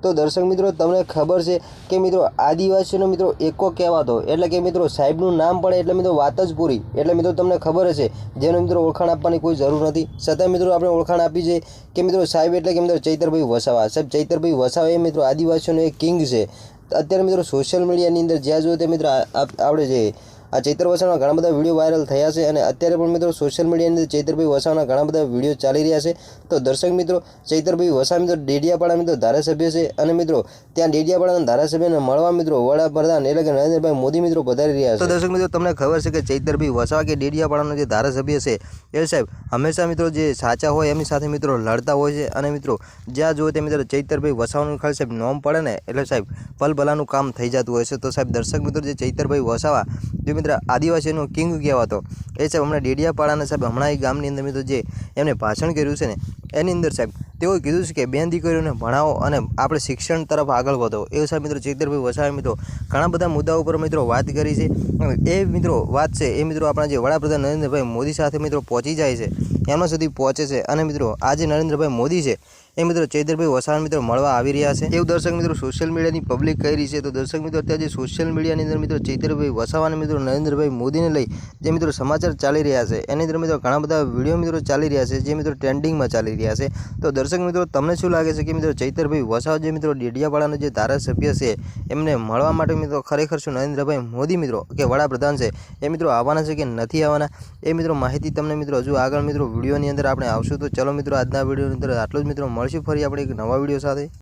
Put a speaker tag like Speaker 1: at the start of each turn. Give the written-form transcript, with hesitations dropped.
Speaker 1: तो दर्शक मित्रों तमने खबर है कि मित्रों आदिवासी मित्रों एको कहेवातो एटले कि मित्रों साहेबनुं नाम पड़े एटले मित्रों वात ज पूरी। एटले मित्रों तमने खबर हशे जेने मित्रों ओळखाण आपवानी कोई जरूर नथी, छतां मित्रों आपणे ओळखाण आपी छे कि मित्रों साहेब एटले कि मित्रों चैतरभाई वसावा। साहेब चैतरभाई वसावा ए मित्रों आदिवासीओनो एक किंग छे। अत्यारे मित्रों सोशल मीडियानी अंदर ज्यां जोईए ते मित्रों आपणे जे आ चैतर वसावाना घणा बधा विडियो वायरल थया छे अने अत्यारे पण मित्रों सोशल मीडियानी अंदर चैतरभाई वसावाना घणा बधा विडियो चाली रह्या छे। तो दर्शक मित्रों चैतरभाई वसावा मित्रों डेडियापाड़ा मित्रों धारासभ्य छे अने मित्रों त्यां डेडियापाड़ाना धारासभ्यने मळवा मित्रों वडाप्रधान एटले के नरेन्द्रभाई मोदी मित्रों पधारी रह्या छे। तो दर्शक मित्रों तमने खबर छे के चैतरभाई वसावा के डेडियापाड़ानो जे धारासभ्य छे ए साहेब हमेशा मित्रों जे साचा होय एमनी साथे मित्रों लड़ता होय छे अने मित्रों ज्यां जोईए ते मित्रों चैतरभाई वसावानुं खाली साहेब नाम पड़े ने एटले साहेब भलभलानुं काम थई जतुं होय छे। तो साहेब दर्शक मित्रों जे चैतरभाई वसावा जो मित्र आदिवासीनो किंग कहेवातो ए साहेब हमणां डेडियापाड़ाना साहेब हमणां एक गामनी अंदर मित्रों जे एमणे भाषण कर्युं छे ने एनी अंदर साहेब तेओए कीधुं छे के बेन दीकरीओने भणावो अने आपणे शिक्षण तरफ आगळ वधो। एवुं साहेब मित्रों चैतरभाई वसावाए मित्रों घणा बधा मुद्दाओ पर मित्रों वात करी छे। ए मित्रों वात छे ए मित्रों आपणा जे वडाप्रधान नरेन्द्रभाई मोदी साथे मित्रों पहोंची जाय छे एमना सुधी पहोंचे छे अने मित्रों आज नरेन्द्रभाई मोदी छे ए मित्रों चैतरभाई वसावा मित्रों मळवा आवी रह्या छे एवुं दर्शक मित्रों सोशल मीडियानी पब्लिक कही रही छे। तो दर्शक मित्रों अत्यारे सोशल मीडियानी अंदर मित्रों चैतरभाई वसावाने मित्रों नरेन्द्रभाई मोदीने लई जे मित्रों समाचार चाली रह्या छे एनी अंदर मित्रों घणा बधा विडियो मित्रों चाली रह्या छे जे मित्रों ट्रेंडिंगमां चाली रह्या छे। तो दर्शक मित्रों तमने शुं लागे छे कि मित्रों चैतरभाई वसावा जे मित्रों डेडियापाड़ानो जे धारासभ्य छे एमने मळवा माटे मित्रों खरेखर शुं नरेन्द्रभाई मोदी मित्रों के वडाप्रधान छे ए मित्रों आववाना छे के नथी आववाना ए मित्रों माहिती तमने मित्रों हजू आगळ मित्रों विडियोनी अंदर आपणे आवशुं। तो चलो मित्रों आजना विडियोनी अंदर आटलुं ज मित्रों, मळीशुं फरी आपणे एक नवा विडियो साथे।